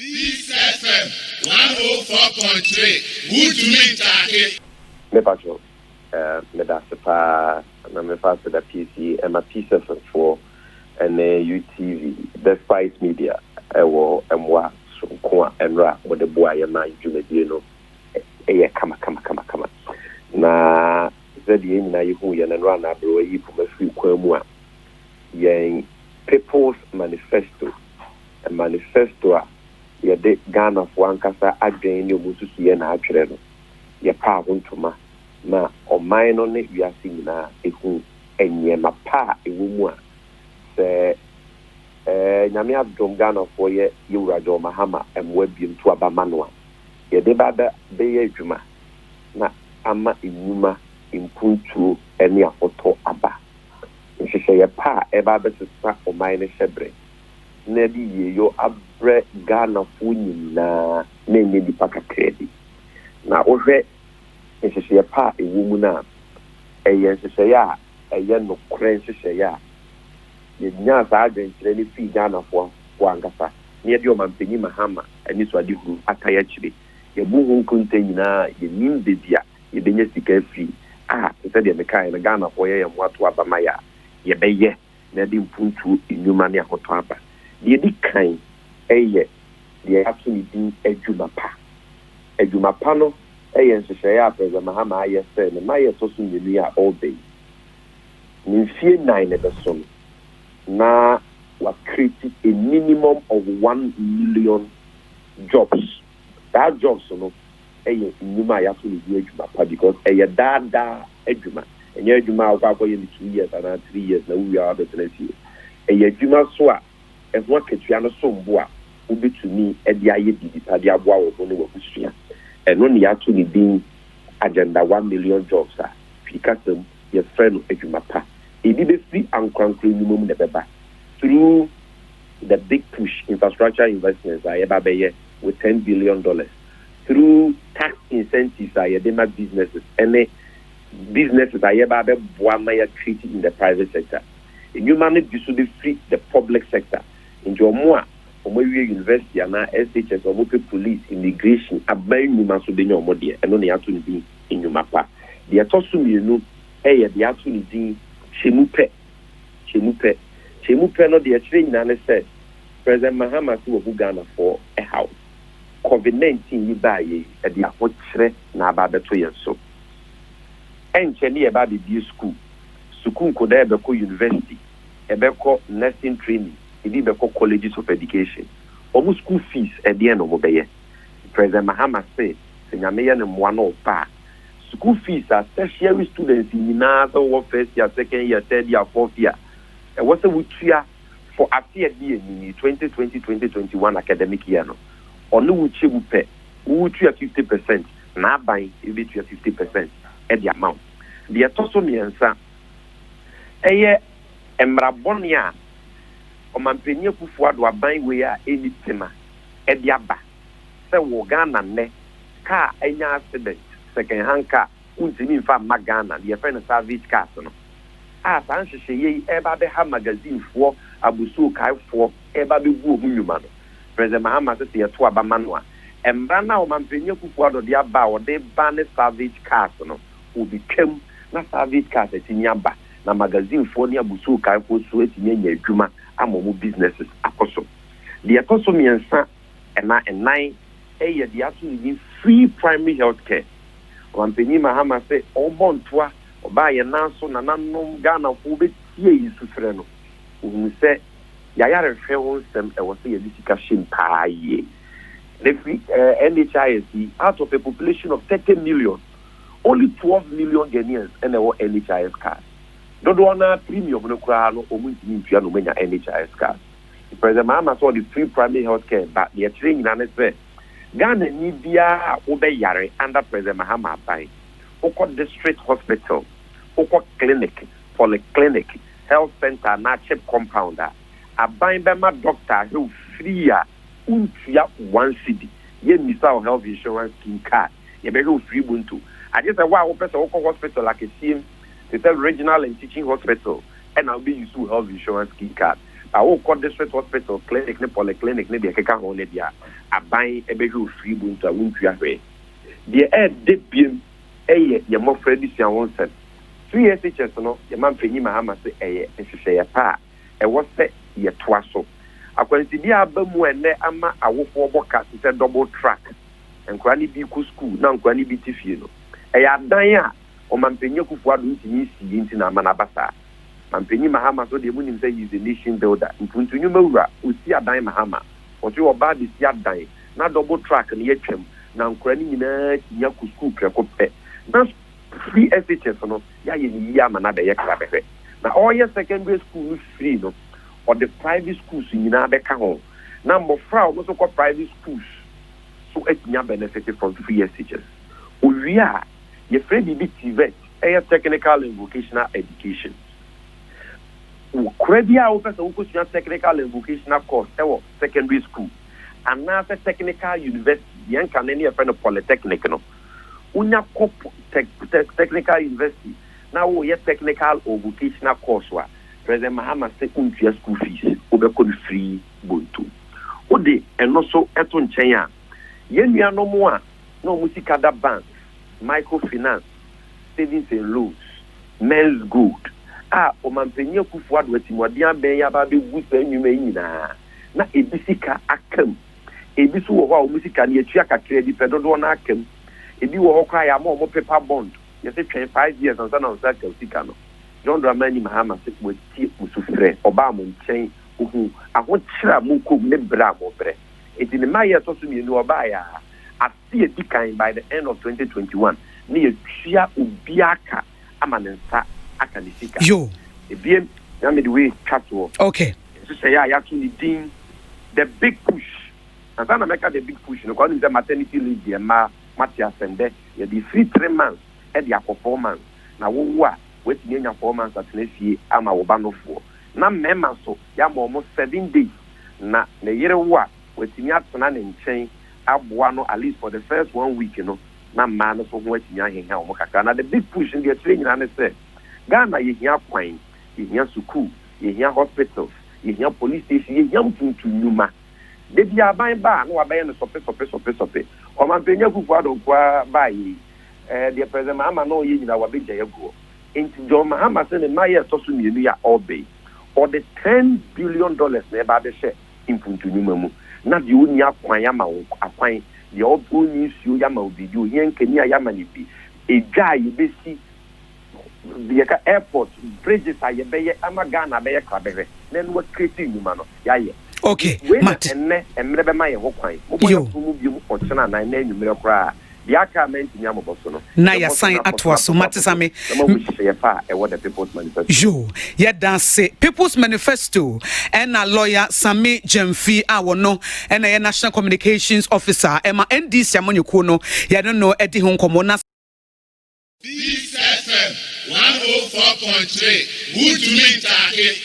Peace FM 104.3. Good to meet you. Me patro, me da sepa na me fa the PC and my Peace FM for and UTV, Despite Media, ewo emwa so ko enra wo de boa ye na dwumedie no kama na zedi na yihu ye na nra na bro yi pu mafi kwamu a ye People's Manifesto, a manifesto a ye de Ghana for ankasa adwen ne omususu ye na atwere no ye pa hontoma na ɔman no ne wiase nyinaa ehu enyema pa ewu mu a sɛ nyame adom Ghana for ye yewurajo mahama emwa biem to abama no a ye de bada be ye adwuma na ama enuma impuntuo ene afoto aba nhyehyɛ ye pa eba besesa ɔman ne hyebre na di ye yo abre Ghana fo nyinaa na enye di pakakredi na ohwɛ nhyehyɛ pa ewu mu na ɛyɛ nhyehyɛ a ɛyɛ no kren nhyehyɛ a ye nya saa adwenkyerɛ ne fi Ghana fo ankasa ne de ɔmanpanyi mahama ani so ade huru ataya kyire ye bu hu nkunta nyinaa ye nim bebia ye benya sika fi sɛ de mekai na Ghana fo ye moato abama ya ye bɛyɛ na de mpuntu enwuma ne akoto aba de di kan ɛyɛ de ato ne din adwuma pa no ɛyɛ nhyehyɛ a President Mahama ayɛ sɛ ne mayɛ to so nyini a all day ne fie 9 ne beso na wa create a minimum of 1 million jobs. That jobs no ɛyɛ nyuma ya so ne di adwuma pa because ɛyɛ dada adwuma ɛnyɛ adwuma a wakɔ yɛ 2 years and 3 years na we are the next year ɛyɛ adwuma so a ɛho akatua no so mbo a wobɛtumi ɛde ayɛ bibi pa de aboa wo ho ne wabusua ɛno ne ya to ne din agenda 1 million jobs a fikasam ye friend adwuma pa ebi be free ankrankra minimum ne beba through the big push infrastructure investments a yeba beye with $10 billion through tax incentives a yedema businesses a yeba be boa ma ya create in the private sector enwuma ne bi so be free the public sector into omo a omo wie university na SHS omo pe police immigration aban nyuma so be nyomo de eno ne ato ne din enwuma pa de to so mienu de ato ne din chemu pe no de akire nyina ne say President Mahama so wo Ghana for a house COVID-19 yi ba ye de akokire na aba beto yen so enche ne e ba be school nkoda e be ko university e be ko nursing training ebi be ko colleges of education omu school fees e de no mo be ye President Mahama say nyame ye ne moa no pa school fees are tertiary students in the first year, second year, third year, fourth year. And what's the wutia for a year in 2020-2021 academic year? No, or no wuchi wupe, wutia 50%, now buying it 50% at the amount. The atoso miensa, emrabonia, or mampenia kufuad were buying where any tema at the abba. So Wogana ne car any accident. Second hand car, untimi fa magana, the friend service car no. Sanche ye eba be ha magazine for abusu kai for eba be bu omunyuma no. President Mahama say to abama no a. Embra na o mampenye kufu ado de aba o de ban service cars no. Obi twam na service cars etinya ba na magazine for ne abusu kai for so etinya nya adwuma amomo businesses akoso. De akoso miensa na enan eye de aso ni free primary health care. Wampeni Mahama say obontoa oba ye nanso nananom Ghana fo be tie isufre no ohun say yayare hwe ho nsem e wo say ye disika shim paaye the NHIS out of a population of 30 million only 12 million Ghanaians and our NHIS cards dodo na premium no kra no omuntimi ntua no manya NHIS cards. President Mahama saw the free primary health care but the training na say Ghana ni bia obeyare under President Mahama by Oko district hospital, Oko clinic, polyclinic, health center, na chip compounder. Abain bema doctor who free untia 1 cedi. Ye misa health insurance scheme card. Ye be free buntu. I just say wow person Oko hospital like a team, it's a regional and teaching hospital, and I'll be used to health insurance scheme card. I will call district hospital, clinic, polyclinic, maybe a keka on it, a buying a big free boon to a wound to your way. The air dip beam, your more friendly, I won't say. 3 years, no, your man Penny Mahama say, and she say a pa, and what's that, your twasso. According to the album, when they ama, I will for work it's a double track, and Granny be school, now Granny be Tiffino. A daya, or man Penny Kufu into Namanabasa. Mampeni Mahama so the moon say he's a nation builder. In Puntunumura, we see a dime Mahama. What you about this yard dying, not double track and yet him. Now cranning in a Yaku Precope. Now free SHS no, Yamanada Yakabe. Now all your secondary school is free, no, or the private schools in Nabeka. Number 4 also called private schools. So it's not benefited from free SHS. We are your friend be TVET, a technical and vocational education. Credit offers a technical and vocational course, secondary school, and now a technical university, young Canadian friend of polytechnic. No, Unya technical university. Now we have technical or vocational course. President Mahama said, school fees, over free buntu. Ode, and also Eton Chenya. Yen ya no more, no Musikada banks, microfinance, savings and loans, men's good. O mampenya kufuad wetimwadia ben ya ba be gusa enwuma nyina na ebisika akam ebisu wo ho musika na etua kakra di pedodo na akam ebi wo ho kra ya ma mo paper bond ye se 25 years ansa na onsa ka usika no John Dramani Mahama se mo ti musufre oba mo nchen ohu aho kira mo kom ne bra mo bre eti ne ma ye to so mi ni oba ya ase edikan by the end of 2021 ne ye tua obiaka amanensa. Yo. Okay. So say the big push. And then I make the big push. No, because the maternity leave the Matthias and there, the free 3 months at their performance. Now what? Waiting in your 4 months at next year, I'm a band for. Now, member so, yam almost 7 days. Now, the year what? Waiting at Sanan and chain, Abuano at least for the first 1 week, you know. Now, man, so waiting young Now, the big push in the training, and I said. Ghana, you hear coin, you hear school, you hear hospitals, you hear police station, you hear to Numa. They be a buying bar, no, I buy a sope. Or my penny who don't buy the president Mahama no in our big jago. Into John Mahama send a Maya Tosunia obey. Or the $10 billion never the share in Puntunumu. Not the Unia Quayama, a fine, the old news you Yama be you, Yan Kenya Yamani be. A guy you be see. The airport bridges are ye be Amagana be Crabbe. Then what creating you, man? Okay, Matt and never my hokai. You or China, and I name you Miracra. The Aka meant in Yamabosono. Naya sign at was so Matisame. What the People's Manifesto. Jo, yet dance say People's Manifesto and a lawyer Sami Jemfi Awono and a National Communications Officer Emma ND Siamoni Kuno. Ya don't know Eddie Hong Komona. This FM 104.3. Good to meet you.